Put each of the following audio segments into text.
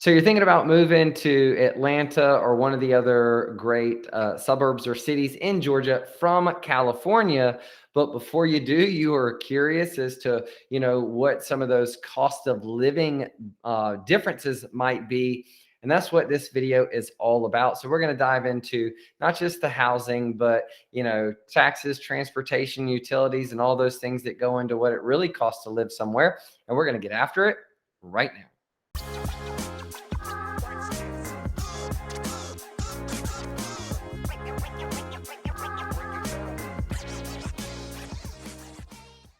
So you're thinking about moving to Atlanta or one of the other great suburbs or cities in Georgia from California. But before you do, you are curious as to, what some of those cost of living differences might be. And that's what this video is all about. So we're going to dive into not just the housing, but, taxes, transportation, utilities, and all those things that go into what it really costs to live somewhere. And we're going to get after it right now.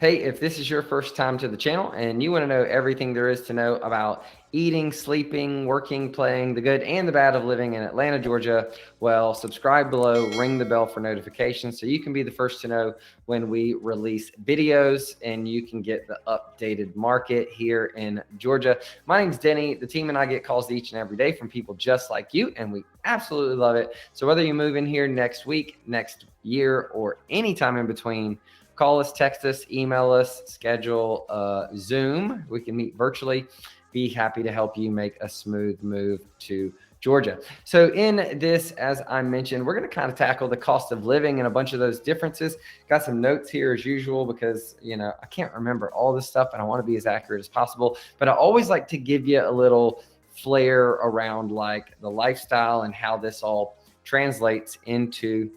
Hey, if this is your first time to the channel and you want to know everything there is to know about eating, sleeping, working, playing, the good and the bad of living in Atlanta, Georgia, well, subscribe below, ring the bell for notifications so you can be the first to know when we release videos and you can get the updated market here in Georgia. My name's Denny. The team and I get calls each and every day from people just like you, and we absolutely love it. So whether you move in here next week, next year, or anytime in between, call us, text us, email us, schedule Zoom. We can meet virtually. Be happy to help you make a smooth move to Georgia. So in this, as I mentioned, we're going to kind of tackle the cost of living and a bunch of those differences. Got some notes here as usual because, I can't remember all this stuff and I want to be as accurate as possible. But I always like to give you a little flair around like the lifestyle and how this all translates into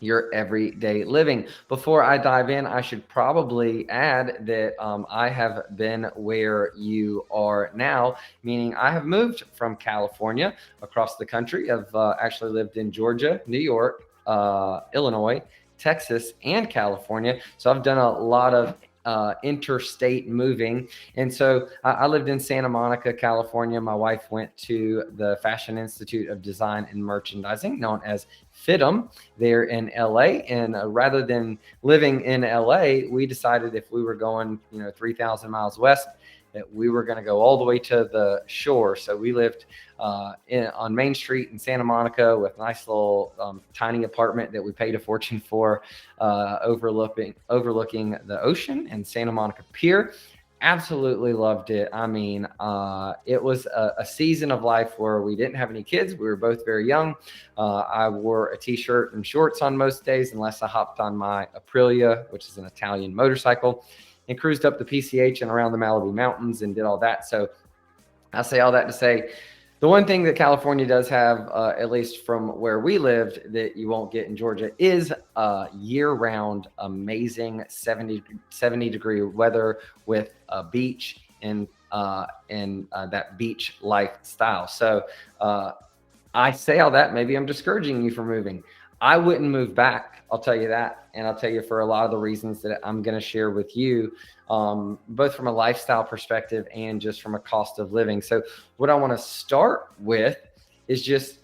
your everyday living. Before I dive in, I should probably add that I have been where you are now, meaning I have moved from California across the country. I've actually lived in Georgia, New York, Illinois, Texas, and California. So I've done a lot of interstate moving. And so I lived in Santa Monica, California. My wife went to the Fashion Institute of Design and Merchandising, known as FITM, there in LA. And rather than living in LA, we decided if we were going, 3,000 miles west, that we were going to go all the way to the shore. So we lived on Main Street in Santa Monica with a nice little tiny apartment that we paid a fortune for, overlooking the ocean and Santa Monica Pier. Absolutely loved it. I mean, it was a season of life where we didn't have any kids. We were both very young. I wore a t-shirt and shorts on most days, unless I hopped on my Aprilia, which is an Italian motorcycle, and cruised up the PCH and around the Malibu Mountains and did all that. So I say all that to say, the one thing that California does have, at least from where we lived, that you won't get in Georgia is year-round amazing 70 degree weather with a beach and that beach lifestyle. So I say all that, maybe I'm discouraging you from moving. I wouldn't move back, I'll tell you that. And I'll tell you for a lot of the reasons that I'm going to share with you, both from a lifestyle perspective and just from a cost of living. So what I want to start with is just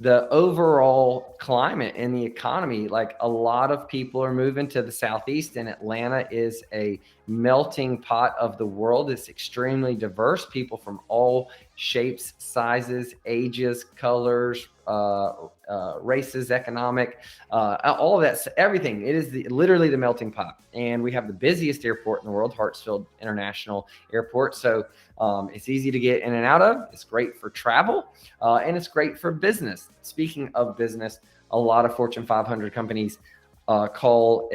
the overall climate and the economy. Like, a lot of people are moving to the Southeast, and Atlanta is a melting pot of the world. It's extremely diverse. People from all shapes, sizes, ages, colors, races, economic, all of that, everything. It is literally the melting pot. And we have the busiest airport in the world, Hartsfield International Airport. So it's easy to get in and out of. It's great for travel, and it's great for business. Speaking of business, a lot of Fortune 500 companies call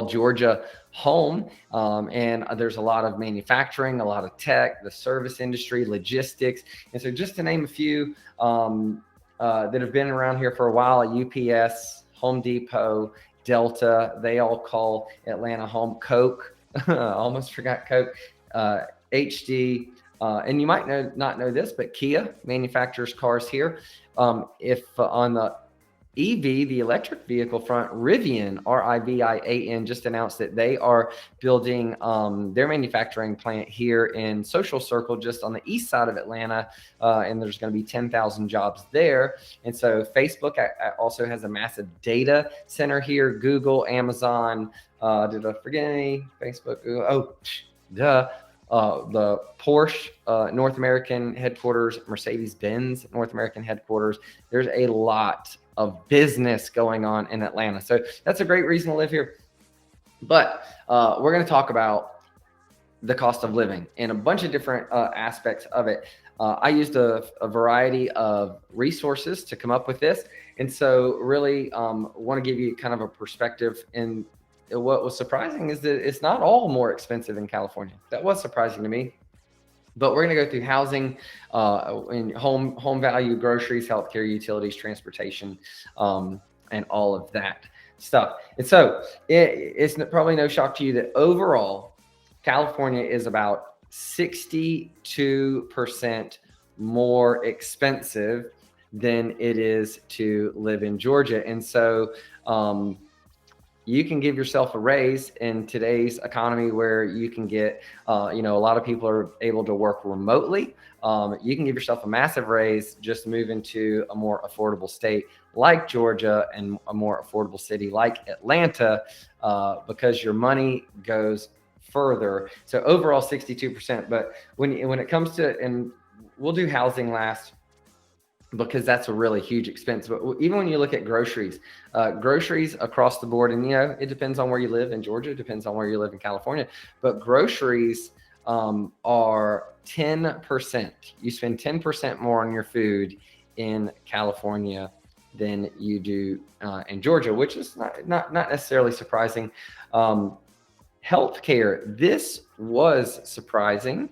Georgia home. And there's a lot of manufacturing, a lot of tech, the service industry, logistics. And so just to name a few that have been around here for a while, UPS, Home Depot, Delta, they all call Atlanta home. Coke, almost forgot Coke, HD, and you might not know this, but Kia manufactures cars here. If on the EV, the electric vehicle front, Rivian, Rivian, just announced that they are building their manufacturing plant here in Social Circle, just on the east side of Atlanta, and there's going to be 10,000 jobs there. And so Facebook also has a massive data center here. Google, Amazon, did I forget any? Facebook, Google, oh, duh. The Porsche North American headquarters, Mercedes-Benz North American headquarters. There's a lot of business going on in Atlanta. So that's a great reason to live here. But we're going to talk about the cost of living and a bunch of different aspects of it. I used a variety of resources to come up with this. And so really want to give you kind of a perspective. And what was surprising is that it's not all more expensive in California. That was surprising to me. But we're going to go through housing, and home value, groceries, healthcare, utilities, transportation, and all of that stuff. And so it's probably no shock to you that overall, California is about 62% more expensive than it is to live in Georgia. And so you can give yourself a raise in today's economy where you can get, a lot of people are able to work remotely. You can give yourself a massive raise, just move into a more affordable state like Georgia and a more affordable city like Atlanta, because your money goes further. So overall 62%. But when it comes to, and we'll do housing last, because that's a really huge expense. But even when you look at groceries across the board, and it depends on where you live in Georgia, it depends on where you live in California, but groceries are 10%. You spend 10% more on your food in California than you do in Georgia, which is not necessarily surprising. Healthcare, this was surprising.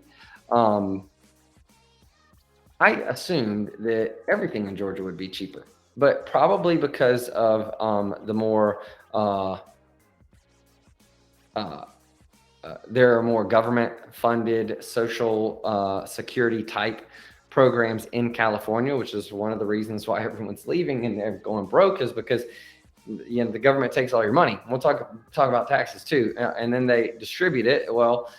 I assumed that everything in Georgia would be cheaper, but probably because of the more there are more government-funded social security type programs in California, which is one of the reasons why everyone's leaving and they're going broke, is because the government takes all your money. We'll talk about taxes too, and then they distribute it. Well,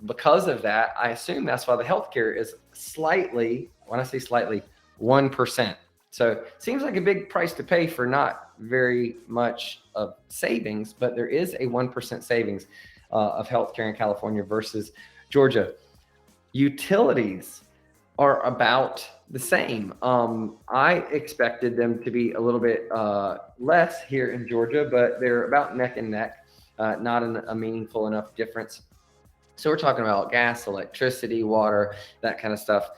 because of that, I assume that's why the healthcare is slightly, when I say slightly, 1%. So it seems like a big price to pay for not very much of savings, but there is a 1% savings of healthcare in California versus Georgia. Utilities are about the same. I expected them to be a little bit less here in Georgia, but they're about neck and neck, not a meaningful enough difference. So we're talking about gas, electricity, water, that kind of stuff.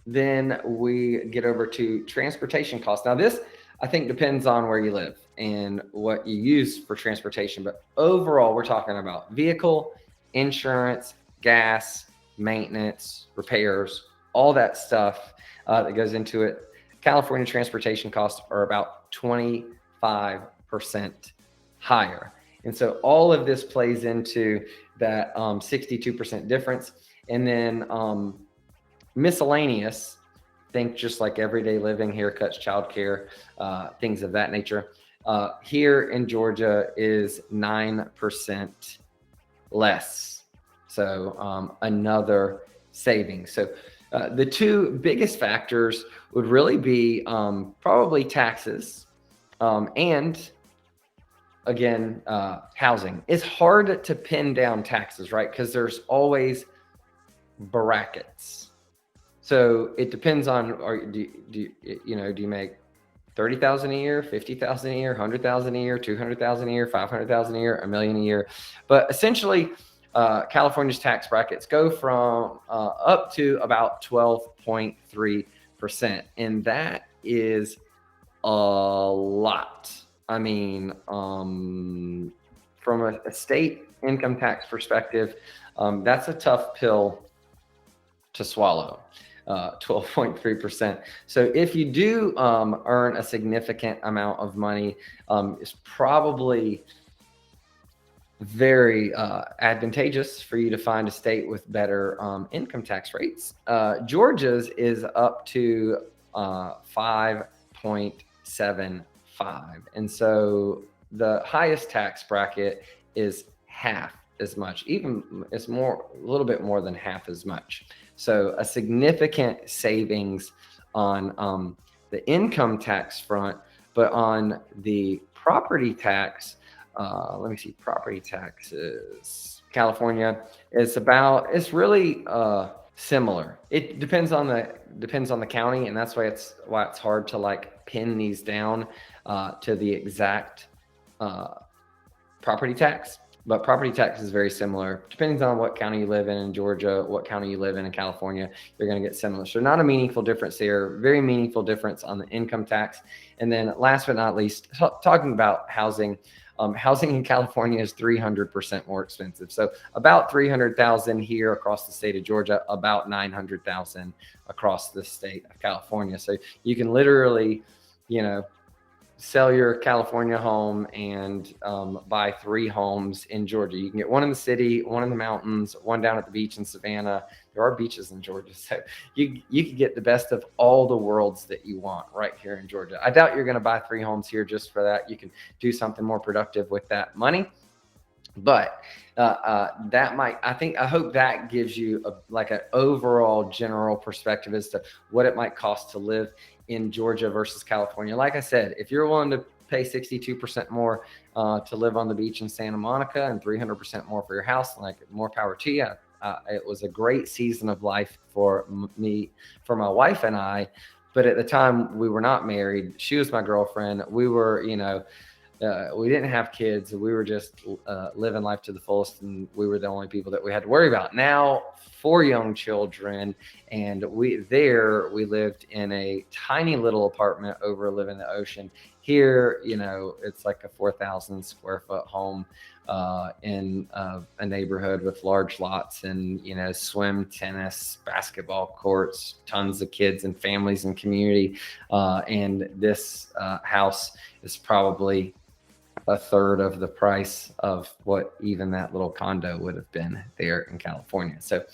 Then we get over to transportation costs. Now this, I think, depends on where you live and what you use for transportation. But overall, we're talking about vehicle, insurance, gas, maintenance, repairs, all that stuff that goes into it. California transportation costs are about 25% higher. And so all of this plays into that 62% difference. And then miscellaneous, think just like everyday living, haircuts, childcare, things of that nature. Here in Georgia is 9% less. So another savings. So the two biggest factors would really be probably taxes and again, housing. It's hard to pin down taxes, right? Because there's always brackets. So it depends on, do you make 30,000 a year, 50,000 a year, 100,000 a year, 200,000 a year, 500,000 a year, $1 million a year? But essentially, California's tax brackets go from up to about 12.3%, and that is a lot. I mean, from a state income tax perspective, that's a tough pill to swallow, 12.3%. So if you do earn a significant amount of money, it's probably very advantageous for you to find a state with better income tax rates. Georgia's is up to 5.75. And so the highest tax bracket is half as much, even it's a little bit more than half as much. So a significant savings on the income tax front, but on the property tax, let me see, property taxes, California is it's really similar. It depends on the county, and that's why it's hard to like pin these down to the exact property tax. But property tax is very similar. Depending on what county you live in Georgia, what county you live in California, you're going to get similar. So not a meaningful difference there, very meaningful difference on the income tax. And then last but not least, talking about housing, housing in California is 300% more expensive. So about 300,000 here across the state of Georgia, about 900,000 across the state of California. So you can literally, sell your California home and buy 3 homes in Georgia. You can get one in the city, one in the mountains, one down at the beach in Savannah. There are beaches in Georgia. So you can get the best of all the worlds that you want right here in Georgia. I doubt you're going to buy 3 homes here just for that. You can do something more productive with that money. But I hope that gives you an overall general perspective as to what it might cost to live in Georgia versus California. Like I said, if you're willing to pay 62% more to live on the beach in Santa Monica and 300% more for your house, like, more power to you. It was a great season of life for my wife and I. But at the time, we were not married. She was my girlfriend. We were, we didn't have kids. We were just living life to the fullest, and we were the only people that we had to worry about. Now, 4 young children, and we lived in a tiny little apartment overlooking the ocean. Here, it's like a 4,000 square foot home in a neighborhood with large lots and, swim, tennis, basketball courts, tons of kids and families and community. And this house is probably a third of the price of what even that little condo would have been there in California. So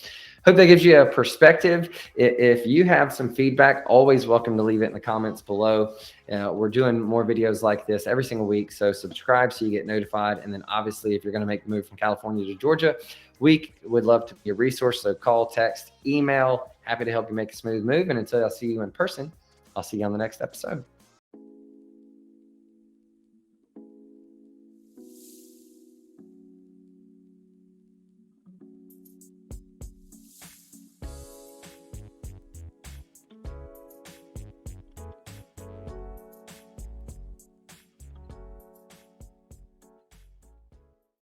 hope that gives you a perspective. If you have some feedback, always welcome to leave it in the comments below. We're doing more videos like this every single week. So subscribe so you get notified. And then obviously, if you're going to make the move from California to Georgia, we would love to be a resource. So call, text, email. Happy to help you make a smooth move. And until I see you in person, I'll see you on the next episode.